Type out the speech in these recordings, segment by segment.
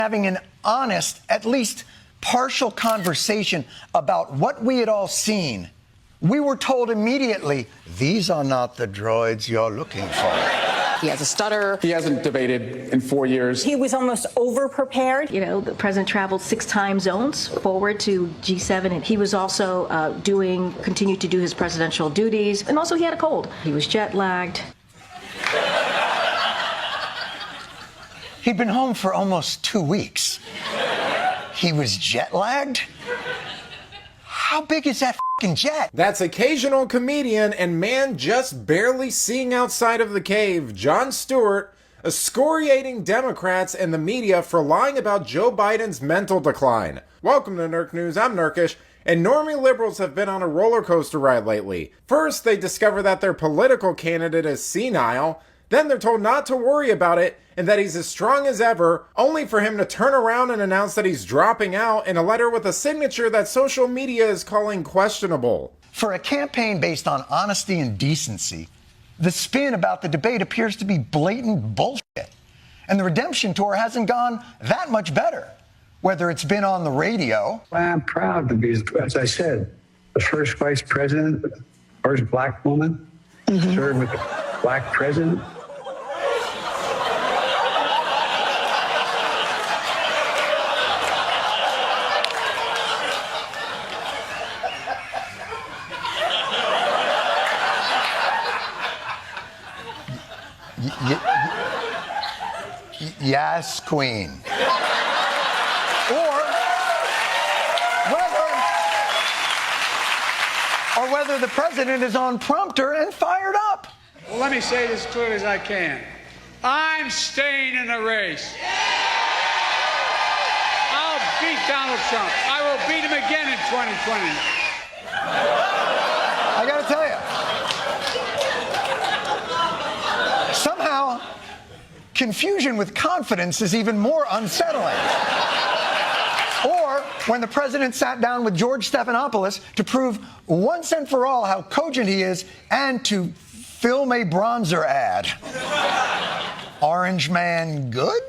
having an honest, at least partial conversation about what we had all seen, we were told immediately, these are not the droids you're looking for. He has a stutter. He hasn't debated in 4 years. He was almost over-prepared. You know, the president traveled 6 time zones forward to G7, and he was also continued to do his presidential duties. And also he had a cold. He was jet-lagged. He'd been home for almost 2 weeks. He was jet-lagged? How big is that f***ing jet? That's occasional comedian and man just barely seeing outside of the cave, Jon Stewart, excoriating Democrats and the media for lying about Joe Biden's mental decline. Welcome to Nurk News, I'm Nurkish, and normie liberals have been on a roller coaster ride lately. First, they discover that their political candidate is senile. Then they're told not to worry about it and that he's as strong as ever, only for him to turn around and announce that he's dropping out in a letter with a signature that social media is calling questionable. For a campaign based on honesty and decency, the spin about the debate appears to be blatant bullshit. And the redemption tour hasn't gone that much better, whether it's been on the radio. I'm proud to be, as I said, the first vice president, first black woman, served with a black president. Yes, Queen. Or whether the president is on prompter and fired up. Well, let me say this as clearly as I can. I'm staying in the race. I'll beat Donald Trump. I will beat him again in 2020. I gotta tell you, somehow, confusion with confidence is even more unsettling. Or when the president sat down with George Stephanopoulos to prove once and for all how cogent he is and to film a bronzer ad. Orange man good?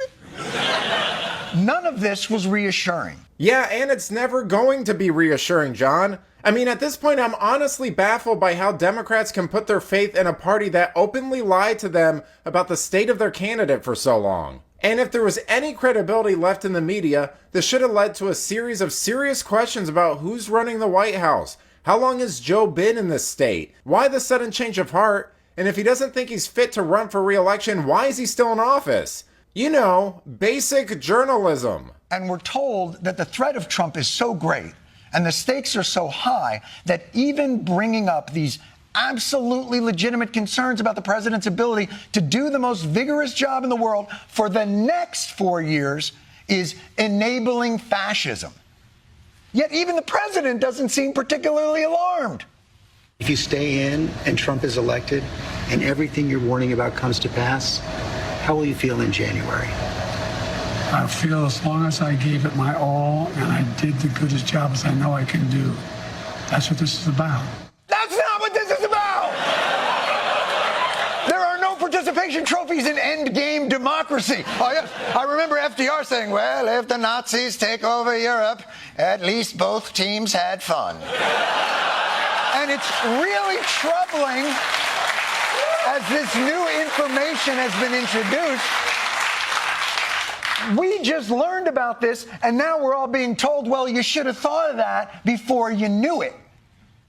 None of this was reassuring. Yeah, and it's never going to be reassuring, John. I mean, at this point, I'm honestly baffled by how Democrats can put their faith in a party that openly lied to them about the state of their candidate for so long. And if there was any credibility left in the media, this should have led to a series of serious questions about who's running the White House. How long has Joe been in this state? Why the sudden change of heart? And if he doesn't think he's fit to run for re-election, why is he still in office? You know, basic journalism. And we're told that the threat of Trump is so great and the stakes are so high that even bringing up these absolutely legitimate concerns about the president's ability to do the most vigorous job in the world for the next 4 years is enabling fascism. Yet even the president doesn't seem particularly alarmed. If you stay in and Trump is elected and everything you're warning about comes to pass, how will you feel in January? I feel as long as I gave it my all and I did the goodest job as I know I can do. That's what this is about. That's not what this is about! There are no participation trophies in endgame democracy. Oh, yes. I remember FDR saying, well, if the Nazis take over Europe, at least both teams had fun. And it's really troubling as this new information has been introduced. We just learned about this, and now we're all being told, well, you should have thought of that before you knew it.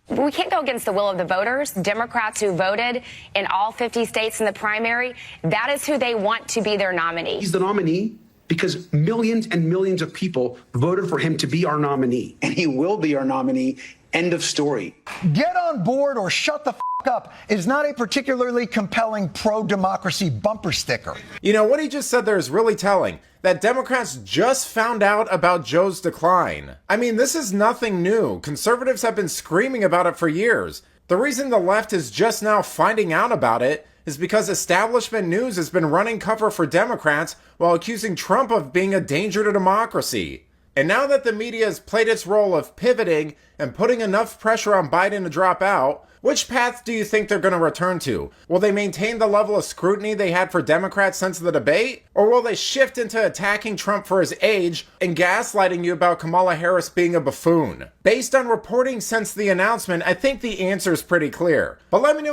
We can't go against the will of the voters. Democrats who voted in all 50 states in the primary, that is who they want to be their nominee. He's the nominee because millions and millions of people voted for him to be our nominee. And he will be our nominee. End of story. Get on board or shut the f*** up is not a particularly compelling pro-democracy bumper sticker. You know, what he just said there is really telling. That Democrats just found out about Joe's decline. I mean, this is nothing new. Conservatives have been screaming about it for years. The reason the left is just now finding out about it is because establishment news has been running cover for Democrats while accusing Trump of being a danger to democracy. And now that the media has played its role of pivoting and putting enough pressure on Biden to drop out, Which path do you think they're going to return to? Will they maintain the level of scrutiny they had for Democrats since the debate? Or will they shift into attacking Trump for his age and gaslighting you about Kamala Harris being a buffoon? Based on reporting since the announcement, I think the answer is pretty clear. But let me know